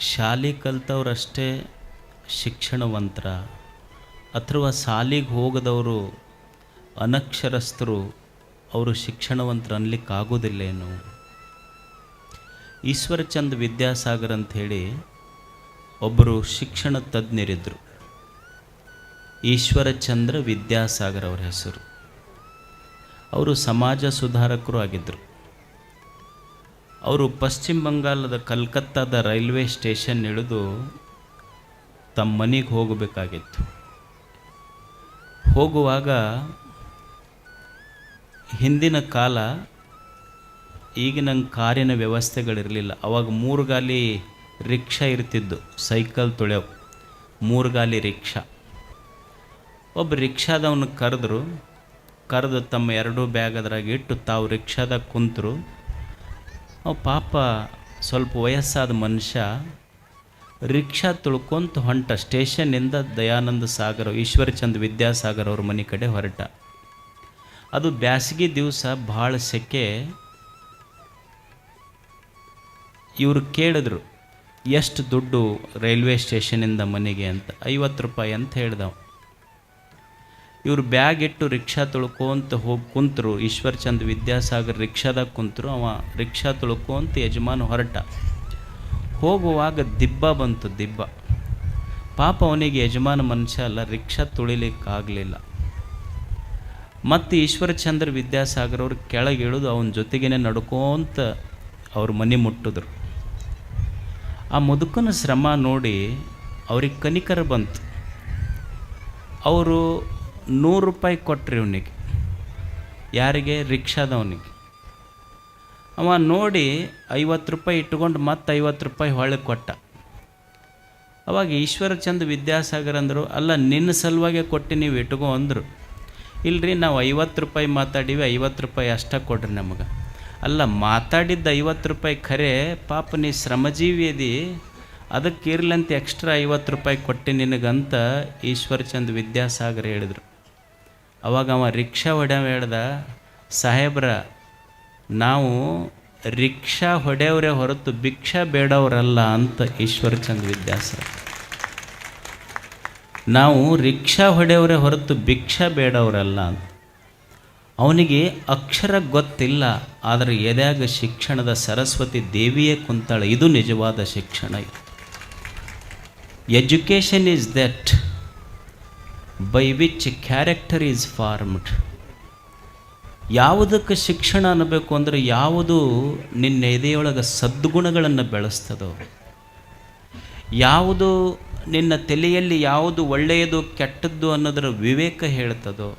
ಶಾಲೆ ಕಲ್ತವ್ರಷ್ಟೇ ಶಿಕ್ಷಣವಂತರ ಅಥವಾ ಶಾಲೆಗೆ ಹೋಗದವರು ಅನಕ್ಷರಸ್ಥರು ಅವರು ಶಿಕ್ಷಣವಂತರು ಅನ್ಲಿಕ್ಕಾಗೋದಿಲ್ಲೇನು? ಈಶ್ವರಚಂದ್ರ ವಿದ್ಯಾಸಾಗರ್ ಅಂಥೇಳಿ ಒಬ್ಬರು ಶಿಕ್ಷಣ ತಜ್ಞರಿದ್ದರು. ಈಶ್ವರಚಂದ್ರ ವಿದ್ಯಾಸಾಗರ್ ಅವರ ಹೆಸರು. ಅವರು ಸಮಾಜ ಸುಧಾರಕರು ಆಗಿದ್ದರು. ಅವರು ಪಶ್ಚಿಮ ಬಂಗಾಳದ ಕಲ್ಕತ್ತಾದ ರೈಲ್ವೆ ಸ್ಟೇಷನ್ ಇಳಿದು ತಮ್ಮ ಮನೆಗೆ ಹೋಗಬೇಕಾಗಿತ್ತು. ಹೋಗುವಾಗ ಹಿಂದಿನ ಕಾಲ ಈಗಿನ ಕಾರಿನ ವ್ಯವಸ್ಥೆಗಳಿರಲಿಲ್ಲ. ಅವಾಗ 3 ಗಾಲಿ ರಿಕ್ಷಾ ಇರ್ತಿದ್ದು, ಸೈಕಲ್ ತುಳ್ಯವು 3 ಗಾಲಿ ರಿಕ್ಷಾ. ಒಬ್ಬ ರಿಕ್ಷಾದವನು ಕರೆದು ತಮ್ಮ 2 ಬ್ಯಾಗ್ ಅದ್ರಾಗ ಇಟ್ಟು ತಾವು ರಿಕ್ಷಾದಾಗ ಕುಂತರು. ಪಾಪ ಸ್ವಲ್ಪ ವಯಸ್ಸಾದ ಮನುಷ್ಯ ರಿಕ್ಷಾ ತುಳ್ಕೊಂತ ಹೊಂಟ. ಸ್ಟೇಷನ್ನಿಂದ ದಯಾನಂದ ಸಾಗರ್, ಈಶ್ವರಚಂದ್ರ ವಿದ್ಯಾಸಾಗರ್ ಅವ್ರ ಮನೆ ಕಡೆ ಹೊರಟ. ಅದು ಬ್ಯಾಸಗಿ ದಿವಸ, ಭಾಳ ಸೆಕೆ. ಇವರು ಕೇಳಿದ್ರು, ಎಷ್ಟು ದುಡ್ಡು ರೈಲ್ವೆ ಸ್ಟೇಷನಿಂದ ಮನೆಗೆ ಅಂತ. 50 ರೂಪಾಯಿ ಅಂತ ಹೇಳ್ದವ. ಇವರು ಬ್ಯಾಗ್ ಇಟ್ಟು ರಿಕ್ಷಾ ತುಳ್ಕೊಂತ ಹೋಗಿ ಕುಂತರು. ಈಶ್ವರಚಂದ್ರ ವಿದ್ಯಾಸಾಗರ್ ರಿಕ್ಷಾದಾಗ ಕುಂತರು. ಅವ ರಿಕ್ಷಾ ತುಳ್ಕೊಂತ ಯಜಮಾನ ಹೊರಟ. ಹೋಗುವಾಗ ದಿಬ್ಬ ಬಂತು. ದಿಬ್ಬ ಪಾಪ ಅವನಿಗೆ ಯಜಮಾನ ಮನುಷ್ಯ ಅಲ್ಲ, ರಿಕ್ಷಾ ತುಳಿಲಿಕ್ಕಾಗಲಿಲ್ಲ. ಮತ್ತು ಈಶ್ವರಚಂದ್ರ ವಿದ್ಯಾಸಾಗರ್ ಅವ್ರು ಕೆಳಗೆ ಇಳಿದು ಅವನ ಜೊತೆಗೇನೆ ನಡ್ಕೊಂತ ಅವ್ರ ಮನೆ ಮುಟ್ಟಿದ್ರು. ಆ ಮುದುಕನ ಶ್ರಮ ನೋಡಿ ಅವ್ರಿಗೆ ಕನಿಕರ ಬಂತು. ಅವರು 100 ರೂಪಾಯಿ ಕೊಟ್ರಿ ಅವನಿಗೆ. ಯಾರಿಗೆ? ರಿಕ್ಷಾದವನಿಗೆ. ಅವ ನೋಡಿ 50 ರೂಪಾಯಿ ಇಟ್ಕೊಂಡು ಮತ್ತೆ 50 ರೂಪಾಯಿ ಹೊಳೆ ಕೊಟ್ಟ. ಅವಾಗ ಈಶ್ವರಚಂದ್ರ ವಿದ್ಯಾಸಾಗರ್ ಅಂದರು, ಅಲ್ಲ ನಿನ್ನ ಸಲುವಾಗೆ ಕೊಟ್ಟು ನೀವು ಇಟ್ಕೋ ಅಂದರು. ಇಲ್ಲರಿ, ನಾವು 50 ರೂಪಾಯಿ ಮಾತಾಡೀವಿ, 50 ರೂಪಾಯಿ ಅಷ್ಟೇ ಕೊಡ್ರಿ ನಮಗೆ. ಅಲ್ಲ, ಮಾತಾಡಿದ್ದು 50 ರೂಪಾಯಿ ಖರೆ, ಪಾಪ ನೀ ಶ್ರಮಜೀವಿ ಅದಿ, ಅದಕ್ಕೆ ಇರ್ಲಂತ ಎಕ್ಸ್ಟ್ರಾ 50 ರೂಪಾಯಿ ಕೊಟ್ಟೆ ನಿನಗಂತ ಈಶ್ವರಚಂದ್ರ ವಿದ್ಯಾಸಾಗರ್ ಹೇಳಿದರು. ಅವಾಗ ಅವ ರಿಕ್ಷಾ ಹೇಳ್ದ, ಸಾಹೇಬ್ರ, ನಾವು ರಿಕ್ಷಾ ಹೊಡೆಯವರೇ ಹೊರತು ಭಿಕ್ಷಾ ಬೇಡವರಲ್ಲ ಅಂತ. ಈಶ್ವರಚಂದ್ರ ವಿದ್ಯಾಸಾಗರ್, ನಾವು ರಿಕ್ಷಾ ಹೊಡೆಯವರೇ ಹೊರತು ಭಿಕ್ಷಾ ಬೇಡವರಲ್ಲ ಅಂತ. ಅವನಿಗೆ ಅಕ್ಷರ ಗೊತ್ತಿಲ್ಲ, ಆದರೆ ಎದ್ಯಾಗ ಶಿಕ್ಷಣದ ಸರಸ್ವತಿ ದೇವಿಯೇ ಕುಂತಾಳೆ. ಇದು ನಿಜವಾದ ಶಿಕ್ಷಣ. Education is that by which character is formed. ಯಾವುದಕ್ಕೆ ಶಿಕ್ಷಣ ಅನ್ನಬೇಕು ಅಂದರೆ, ಯಾವುದು ನಿನ್ನ ಎದೆಯೊಳಗೆ ಸದ್ಗುಣಗಳನ್ನು ಬೆಳೆಸ್ತದೋ, ಯಾವುದು ನಿನ್ನ ತಲೆಯಲ್ಲಿ ಯಾವುದು ಒಳ್ಳೆಯದು ಕೆಟ್ಟದ್ದು ಅನ್ನೋದರ ವಿವೇಕ ಹೇಳ್ತದೋ,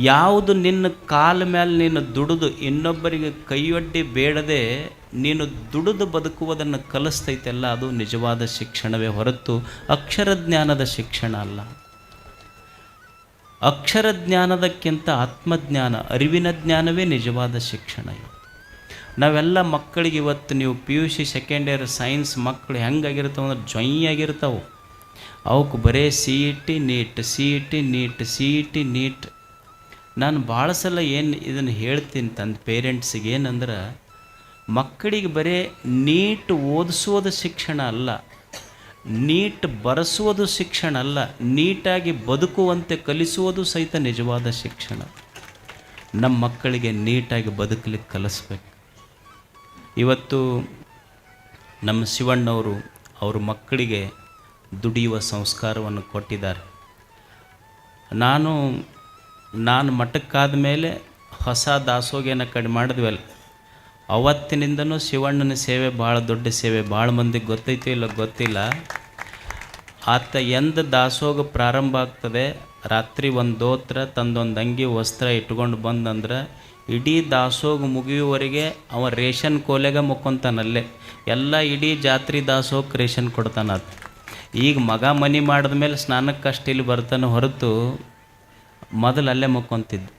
ಯಾವುದು ನಿನ್ನ ಕಾಲ ಮೇಲೆ ನೀನು ದುಡಿದು ಇನ್ನೊಬ್ಬರಿಗೆ ಕೈಯೊಡ್ಡಿ ಬೇಡದೆ ನೀನು ದುಡಿದು ಬದುಕುವುದನ್ನು ಕಲಿಸ್ತೈತೆಲ್ಲ, ಅದು ನಿಜವಾದ ಶಿಕ್ಷಣವೇ ಹೊರತು ಅಕ್ಷರ ಜ್ಞಾನದ ಶಿಕ್ಷಣ ಅಲ್ಲ. ಅಕ್ಷರ ಜ್ಞಾನದಕ್ಕಿಂತ ಆತ್ಮಜ್ಞಾನ, ಅರಿವಿನ ಜ್ಞಾನವೇ ನಿಜವಾದ ಶಿಕ್ಷಣ. ನಾವೆಲ್ಲ ಮಕ್ಕಳಿಗೆ ಇವತ್ತು ನೀವು PUC ಸೆಕೆಂಡ್ ಇಯರ್ ಸೈನ್ಸ್ ಮಕ್ಕಳು ಹೆಂಗಾಗಿರ್ತಾವೆ ಅಂದ್ರೆ ಜೊಯ್ಯಾಗಿರ್ತಾವೆ. ಅವಕ್ಕೆ ಬರೀ CET NEET, CET NEET, CET NEET. ನಾನು ಭಾಳ ಸಲ ಇದನ್ನು ಹೇಳ್ತೀನಿ ತಂದು ಪೇರೆಂಟ್ಸಿಗೆ, ಏನಂದ್ರೆ ಮಕ್ಕಳಿಗೆ ಬರೀ ನೀಟ್ ಓದಿಸೋದು ಶಿಕ್ಷಣ ಅಲ್ಲ, ನೀಟ್ ಬರೆಸುವುದು ಶಿಕ್ಷಣ ಅಲ್ಲ, ನೀಟಾಗಿ ಬದುಕುವಂತೆ ಕಲಿಸುವುದು ಸಹಿತ ನಿಜವಾದ ಶಿಕ್ಷಣ. ನಮ್ಮ ಮಕ್ಕಳಿಗೆ ನೀಟಾಗಿ ಬದುಕಲಿಕ್ಕೆ ಕಲಿಸ್ಬೇಕು. ಇವತ್ತು ನಮ್ಮ ಶಿವಣ್ಣವರು ಅವ್ರ ಮಕ್ಕಳಿಗೆ ದುಡಿಯುವ ಸಂಸ್ಕಾರವನ್ನು ಕೊಟ್ಟಿದ್ದಾರೆ. ನಾನು ಮಠಕ್ಕಾದ ಮೇಲೆ ಹೊಸ ದಾಸೋಗೇನ ಕಡಿಮೆ ಮಾಡಿದ್ವಲ್ಲ, ಅವತ್ತಿನಿಂದನೂ ಶಿವಣ್ಣನ ಸೇವೆ ಭಾಳ ದೊಡ್ಡ ಸೇವೆ. ಭಾಳ ಮಂದಿಗೆ ಗೊತ್ತೈತಿ ಇಲ್ಲ ಗೊತ್ತಿಲ್ಲ. ಆತ ಎಂದ ದಾಸೋಗ ಪ್ರಾರಂಭ ಆಗ್ತದೆ, ರಾತ್ರಿ ಒಂದು ದೋತ್ರ ತಂದೊಂದು ಅಂಗಿ ವಸ್ತ್ರ ಇಟ್ಕೊಂಡು ಬಂದಂದ್ರೆ ಇಡೀ ದಾಸೋಗ ಮುಗಿಯುವವರೆಗೆ ಅವ ರೇಷನ್ ಕೋಲೆಗ ಮುಕ್ಕೊಂತಾನಲ್ಲೇ. ಎಲ್ಲ ಇಡೀ ಜಾತ್ರೆ ದಾಸೋಗಕ್ಕೆ ರೇಷನ್ ಕೊಡ್ತಾನಾತ. ಈಗ ಮಗ ಮನೆ ಮಾಡಿದ ಮೇಲೆ ಸ್ನಾನಕ್ಕಷ್ಟು ಇಲ್ಲಿ ಬರ್ತಾನೆ ಹೊರತು ಮೊದಲು ಅಲ್ಲೇ ಮುಕ್ಕೊಂತಿದ್ದು.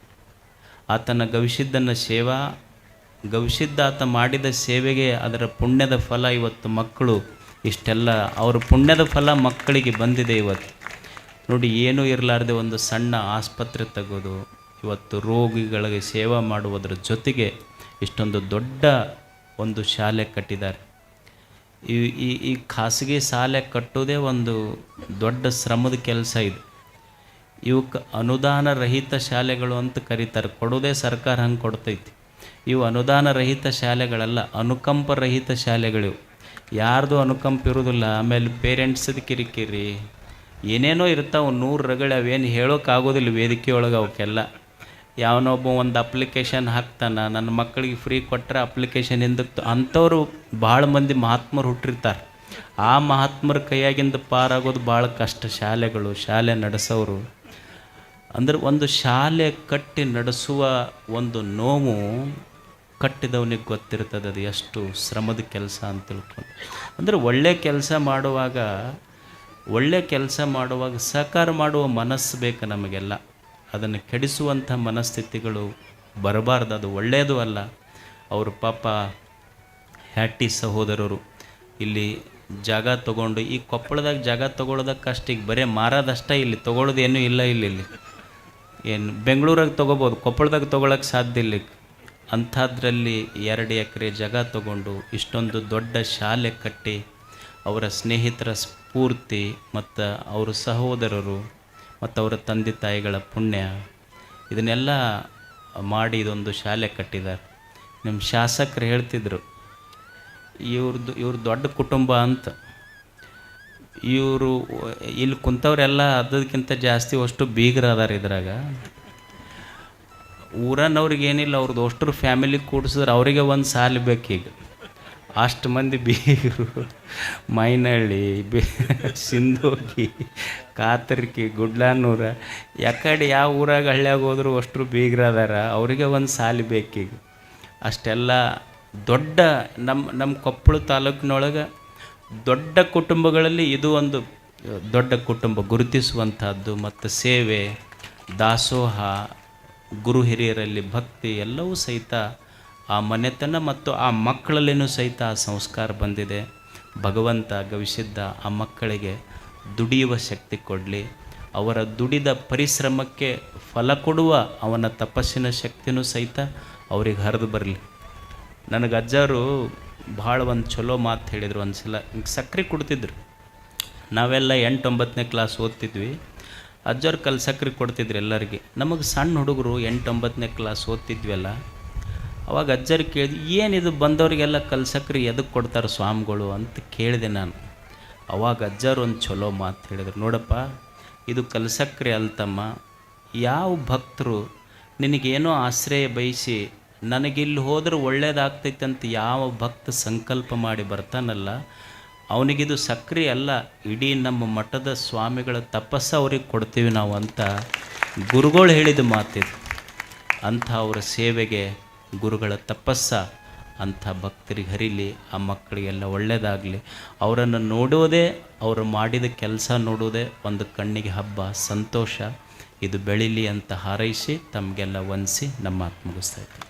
ಆತನ ಗವಿಸಿದ್ದ ಆತ ಮಾಡಿದ ಸೇವೆಗೆ ಅದರ ಪುಣ್ಯದ ಫಲ ಇವತ್ತು ಮಕ್ಕಳು ಇಷ್ಟೆಲ್ಲ, ಅವ್ರ ಪುಣ್ಯದ ಫಲ ಮಕ್ಕಳಿಗೆ ಬಂದಿದೆ. ಇವತ್ತು ನೋಡಿ, ಏನೂ ಇರಲಾರ್ದೆ ಒಂದು ಸಣ್ಣ ಆಸ್ಪತ್ರೆ ತೆಗೋದು, ಇವತ್ತು ರೋಗಿಗಳಿಗೆ ಸೇವೆ ಮಾಡುವುದರ ಜೊತೆಗೆ ಇಷ್ಟೊಂದು ದೊಡ್ಡ ಒಂದು ಶಾಲೆ ಕಟ್ಟಿದ್ದಾರೆ. ಈ ಈ ಈ ಖಾಸಗಿ ಶಾಲೆ ಕಟ್ಟೋದೇ ಒಂದು ದೊಡ್ಡ ಶ್ರಮದ ಕೆಲಸ ಇದು. ಇವಕ್ಕೆ ಅನುದಾನ ರಹಿತ ಶಾಲೆಗಳು ಅಂತ ಕರೀತಾರೆ. ಕೊಡೋದೇ ಸರ್ಕಾರ ಹಂಗೆ ಕೊಡ್ತೈತಿ. ಇವು ಅನುದಾನ ರಹಿತ ಶಾಲೆಗಳಲ್ಲ, ಅನುಕಂಪ ರಹಿತ ಶಾಲೆಗಳಿವು. ಯಾರ್ದು ಅನುಕಂಪ ಇರೋದಿಲ್ಲ. ಆಮೇಲೆ ಪೇರೆಂಟ್ಸದ ಕಿರಿಕಿರಿ ಏನೇನೋ ಇರ್ತಾವೆ, 100 ರಗಳೆ. ಅವೇನು ಹೇಳೋಕ್ಕಾಗೋದಿಲ್ಲ ವೇದಿಕೆ ಒಳಗೆ ಅವಕ್ಕೆಲ್ಲ. ಯಾವನೊಬ್ಬ ಒಂದು ಅಪ್ಲಿಕೇಶನ್ ಹಾಕ್ತಾನೆ, ನನ್ನ ಮಕ್ಕಳಿಗೆ ಫ್ರೀ ಕೊಟ್ಟರೆ ಅಪ್ಲಿಕೇಶನ್ ಹಿಂದಕ್ಕೆ ಅಂಥವ್ರು ಭಾಳ ಮಂದಿ ಮಹಾತ್ಮರು ಹುಟ್ಟಿರ್ತಾರೆ. ಆ ಮಹಾತ್ಮರ ಕೈಯಾಗಿಂದ ಪಾರಾಗೋದು ಭಾಳ ಕಷ್ಟ. ಶಾಲೆ ನಡೆಸೋರು ಅಂದ್ರೆ ಒಂದು ಶಾಲೆ ಕಟ್ಟಿ ನಡೆಸುವ ಒಂದು ನೋವು ಕಟ್ಟಿದವನಿಗೆ ಗೊತ್ತಿರ್ತದೆ ಅದು ಎಷ್ಟು ಶ್ರಮದ ಕೆಲಸ ಅಂತ ತಿಳ್ಕೊಂಡು. ಅಂದರೆ ಒಳ್ಳೆ ಕೆಲಸ ಮಾಡುವಾಗ ಸಹಕಾರ ಮಾಡುವ ಮನಸ್ಸು ಬೇಕು ನಮಗೆಲ್ಲ. ಅದನ್ನು ಕೆಡಿಸುವಂಥ ಮನಸ್ಥಿತಿಗಳು ಬರಬಾರ್ದು. ಅದು ಒಳ್ಳೆಯದು ಅಲ್ಲ. ಅವರು ಪಾಪ ಹ್ಯಾಟಿ ಸಹೋದರರು ಇಲ್ಲಿ ಜಾಗ ತೊಗೊಂಡು, ಈ ಕೊಪ್ಪಳದಾಗ ಜಾಗ ತೊಗೊಳೋದಕ್ಕಷ್ಟು ಈಗ ಬರೀ ಮಾರೋದಷ್ಟೇ, ಇಲ್ಲಿ ತೊಗೊಳೋದೇನೂ ಇಲ್ಲ. ಇಲ್ಲಿ ಏನು ಬೆಂಗಳೂರಾಗ ತೊಗೋಬೋದು, ಕೊಪ್ಪಳದಾಗ ತೊಗೊಳಕ್ಕೆ ಸಾಧ್ಯ ಇಲ್ಲ. ಅಂಥದ್ರಲ್ಲಿ 2 ಎಕರೆ ಜಾಗ ತೊಗೊಂಡು ಇಷ್ಟೊಂದು ದೊಡ್ಡ ಶಾಲೆ ಕಟ್ಟಿ, ಅವರ ಸ್ನೇಹಿತರ ಸ್ಫೂರ್ತಿ ಮತ್ತು ಅವರ ಸಹೋದರರು ಮತ್ತು ಅವರ ತಂದೆ ತಾಯಿಗಳ ಪುಣ್ಯ ಇದನ್ನೆಲ್ಲ ಮಾಡಿ ಇದೊಂದು ಶಾಲೆ ಕಟ್ಟಿದ್ದಾರೆ. ನಿಮ್ಮ ಶಾಸಕರು ಹೇಳ್ತಿದ್ರು, ಇವ್ರ ದೊಡ್ಡ ಕುಟುಂಬ ಅಂತ. ಇವರು ಇಲ್ಲಿ ಕುಂತವರೆಲ್ಲ ಅದಕ್ಕಿಂತ ಜಾಸ್ತಿ ಅಷ್ಟು ಬೀಗರು ಅದಾರ ಇದ್ರಾಗ. ಊರನ್ನವ್ರಿಗೇನಿಲ್ಲ, ಅವ್ರದ್ದು ಅಷ್ಟರ ಫ್ಯಾಮಿಲಿ ಕೂಡಿಸಿದ್ರೆ ಅವರಿಗೆ ಒಂದು ಸಾಲ ಬೇಕೀಗ. ಅಷ್ಟು ಮಂದಿ ಬೀಗರು, ಮೈನಹಳ್ಳಿ, ಸಿಂಧೋಗಿ, ಕಾತರ್ಕಿ, ಗುಡ್ಲಾನೂರ, ಯಾಕಡೆ ಯಾವ ಊರಾಗ ಹಳ್ಳ್ಯಾಗ ಹೋದ್ರು ಅಷ್ಟರು ಬೀಗರು ಅದಾರ. ಅವರಿಗೆ ಒಂದು ಸಾಲ ಬೇಕೀಗ. ಅಷ್ಟೆಲ್ಲ ದೊಡ್ಡ ನಮ್ಮ ಕೊಪ್ಪಳ ತಾಲೂಕಿನೊಳಗೆ ದೊಡ್ಡ ಕುಟುಂಬಗಳಲ್ಲಿ ಇದು ಒಂದು ದೊಡ್ಡ ಕುಟುಂಬ ಗುರುತಿಸುವಂಥದ್ದು. ಮತ್ತು ಸೇವೆ, ದಾಸೋಹ, ಗುರು ಹಿರಿಯರಲ್ಲಿ ಭಕ್ತಿ ಎಲ್ಲವೂ ಸಹಿತ ಆ ಮನೆತನ ಮತ್ತು ಆ ಮಕ್ಕಳಲ್ಲಿನೂ ಸಹಿತ ಆ ಸಂಸ್ಕಾರ ಬಂದಿದೆ. ಭಗವಂತ ಗವಿಸಿದ್ದ ಆ ಮಕ್ಕಳಿಗೆ ದುಡಿಯುವ ಶಕ್ತಿ ಕೊಡಲಿ. ಅವರ ದುಡಿದ ಪರಿಶ್ರಮಕ್ಕೆ ಫಲ ಕೊಡುವ ಅವನ ತಪಸ್ಸಿನ ಶಕ್ತಿನೂ ಸಹಿತ ಅವ್ರಿಗೆ ಹರಿದು ಬರಲಿ. ನನಗೆ ಅಜ್ಜರು ಭಾಳ ಒಂದು ಚಲೋ ಮಾತು ಹೇಳಿದರು. ಒಂದು ಸಲ ಸಕ್ರೆ ಕೊಡ್ತಿದ್ರು. ನಾವೆಲ್ಲ 8-9ನೇ ಕ್ಲಾಸ್ ಓದ್ತಿದ್ವಿ. ಅಜ್ಜವ್ರು ಸಕ್ರೆ ಕೊಡ್ತಿದ್ರು ಎಲ್ಲರಿಗೆ. ನಮಗೆ ಸಣ್ಣ ಹುಡುಗರು 8-9ನೇ ಕ್ಲಾಸ್ ಓದ್ತಿದ್ವಲ್ಲ, ಅವಾಗ ಅಜ್ಜರು ಕೇಳಿದ್ವಿ, ಏನಿದು ಬಂದವರಿಗೆಲ್ಲ ಸಕ್ರೆ ಎದಕ್ಕೆ ಕೊಡ್ತಾರೆ ಸ್ವಾಮಿಗಳು ಅಂತ ಕೇಳಿದೆ ನಾನು. ಅವಾಗ ಅಜ್ಜರು ಒಂದು ಚಲೋ ಮಾತು ಹೇಳಿದ್ರು, ನೋಡಪ್ಪ, ಇದು ಸಕ್ರೆ ಅಲ್ತಮ್ಮ. ಯಾವ ಭಕ್ತರು ನಿನಗೇನೋ ಆಶ್ರಯ ಬಯಸಿ ನನಗಿಲ್ಲಿ ಹೋದ್ರೆ ಒಳ್ಳೇದಾಗ್ತೈತೆ ಅಂತ ಯಾವ ಭಕ್ತ ಸಂಕಲ್ಪ ಮಾಡಿ ಬರ್ತಾನಲ್ಲ, ಅವನಿಗಿದು ಸಕ್ರೆ ಅಲ್ಲ, ಇಡೀ ನಮ್ಮ ಮಠದ ಸ್ವಾಮಿಗಳ ತಪಸ್ಸು ಅವ್ರಿಗೆ ಕೊಡ್ತೀವಿ ನಾವು ಅಂತ ಗುರುಗಳು ಹೇಳಿದ ಮಾತಿದು. ಅಂಥ ಅವರ ಸೇವೆಗೆ ಗುರುಗಳ ತಪಸ್ಸ ಅಂಥ ಭಕ್ತರಿಗೆ ಹರಿಲಿ, ಆ ಮಕ್ಕಳಿಗೆಲ್ಲ ಒಳ್ಳೆಯದಾಗಲಿ. ಅವರನ್ನು ನೋಡೋದೇ, ಅವರು ಮಾಡಿದ ಕೆಲಸ ನೋಡೋದೇ ಒಂದು ಕಣ್ಣಿಗೆ ಹಬ್ಬ, ಸಂತೋಷ. ಇದು ಬೆಳೀಲಿ ಅಂತ ಹಾರೈಸಿ ತಮಗೆಲ್ಲ ವಂದಿಸಿ ನಮ್ಮ ಮಾತು ಮುಗಿಸ್ತಾ ಇದ್ದೀನಿ.